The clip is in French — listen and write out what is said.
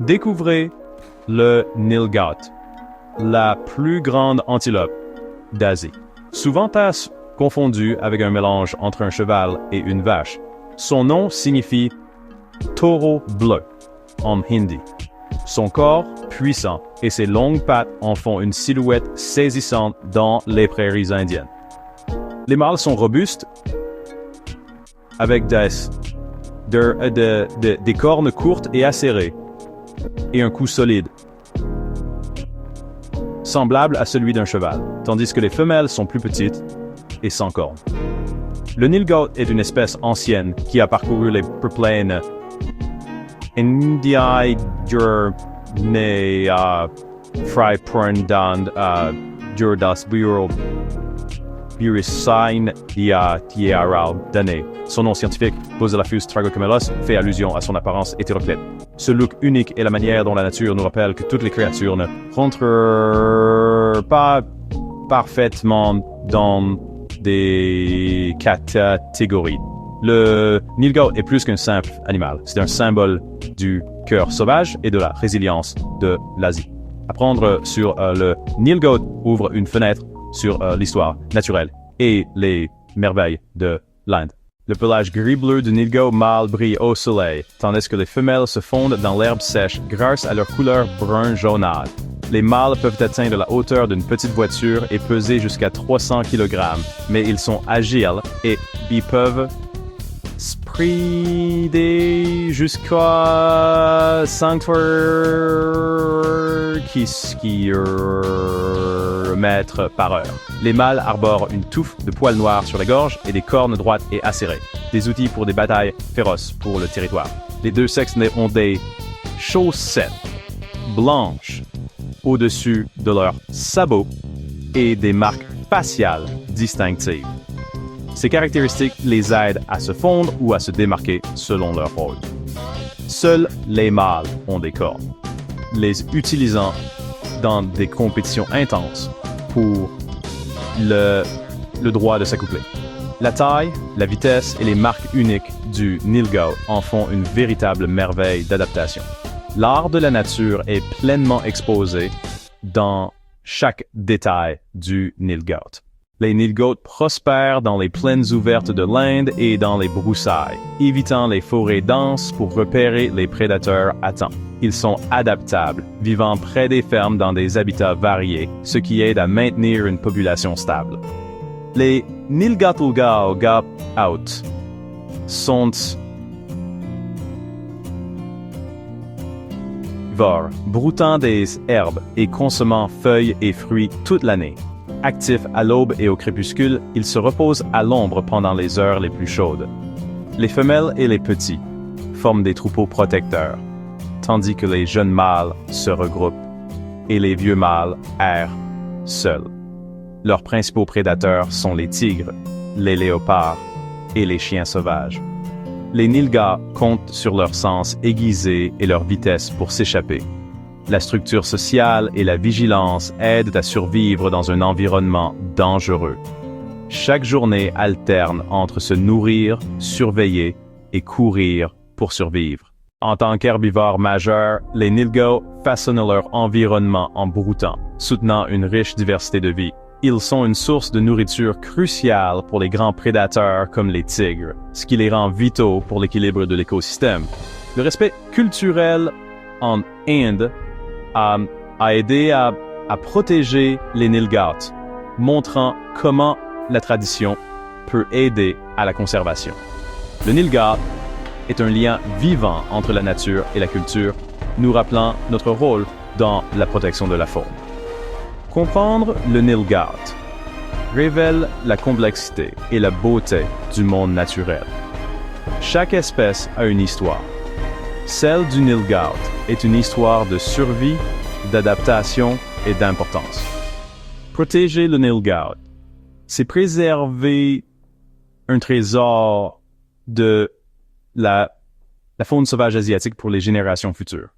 Découvrez le Nilgaut, la plus grande antilope d'Asie. Souvent confondu avec un mélange entre un cheval et une vache. Son nom signifie taureau bleu en hindi. Son corps puissant et ses longues pattes en font une silhouette saisissante dans les prairies indiennes. Les mâles sont robustes avec des cornes courtes et acérées et un cou solide, semblable à celui d'un cheval, tandis que les femelles sont plus petites et sans cornes. Le Nilgaut est une espèce ancienne qui a parcouru les plaines Indiae Freiporndand das Bureau Burisign d'années. Son nom scientifique, Boselaphus tragocamelos, fait allusion à son apparence hétéroclite. Ce look unique est la manière dont la nature nous rappelle que toutes les créatures ne rentrent pas parfaitement dans des catégories. Le Nilgaut est plus qu'un simple animal. C'est un symbole du cœur sauvage et de la résilience de l'Asie. Apprendre sur le Nilgaut ouvre une fenêtre sur l'histoire naturelle et les merveilles de l'Inde. Le pelage gris-bleu du Nilgaut mâle brille au soleil, tandis que les femelles se fondent dans l'herbe sèche grâce à leur couleur brun-jaunâtre. Les mâles peuvent atteindre la hauteur d'une petite voiture et peser jusqu'à 300 kg, mais ils sont agiles et ils peuvent sprider jusqu'à 5 km par heure. Les mâles arborent une touffe de poils noirs sur la gorge et des cornes droites et acérées, des outils pour des batailles féroces pour le territoire. Les deux sexes ont des chaussettes blanches au-dessus de leurs sabots et des marques faciales distinctives. Ces caractéristiques les aident à se fondre ou à se démarquer selon leur rôle. Seuls les mâles ont des cornes, les utilisant dans des compétitions intenses pour le droit de s'accoupler. La taille, la vitesse et les marques uniques du Nilgaut en font une véritable merveille d'adaptation. L'art de la nature est pleinement exposé dans chaque détail du Nilgaut. Les Nilgauts prospèrent dans les plaines ouvertes de l'Inde et dans les broussailles, évitant les forêts denses pour repérer les prédateurs à temps. Ils sont adaptables, vivant près des fermes dans des habitats variés, ce qui aide à maintenir une population stable. Les Nilgaout sont broutant des herbes et consommant feuilles et fruits toute l'année. Actifs à l'aube et au crépuscule, ils se reposent à l'ombre pendant les heures les plus chaudes. Les femelles et les petits forment des troupeaux protecteurs, tandis que les jeunes mâles se regroupent et les vieux mâles errent seuls. Leurs principaux prédateurs sont les tigres, les léopards et les chiens sauvages. Les Nilgauts comptent sur leur sens aiguisé et leur vitesse pour s'échapper. La structure sociale et la vigilance aident à survivre dans un environnement dangereux. Chaque journée alterne entre se nourrir, surveiller et courir pour survivre. En tant qu'herbivores majeurs, les Nilgauts façonnent leur environnement en broutant, soutenant une riche diversité de vie. Ils sont une source de nourriture cruciale pour les grands prédateurs comme les tigres, ce qui les rend vitaux pour l'équilibre de l'écosystème. Le respect culturel en Inde a aidé à protéger les Nilgauts, montrant comment la tradition peut aider à la conservation. Le Nilgaut est un lien vivant entre la nature et la culture, nous rappelant notre rôle dans la protection de la faune. Comprendre le Nilgaut révèle la complexité et la beauté du monde naturel. Chaque espèce a une histoire. Celle du Nilgaut est une histoire de survie, d'adaptation et d'importance. Protéger le Nilgaut, c'est préserver un trésor de la faune sauvage asiatique pour les générations futures.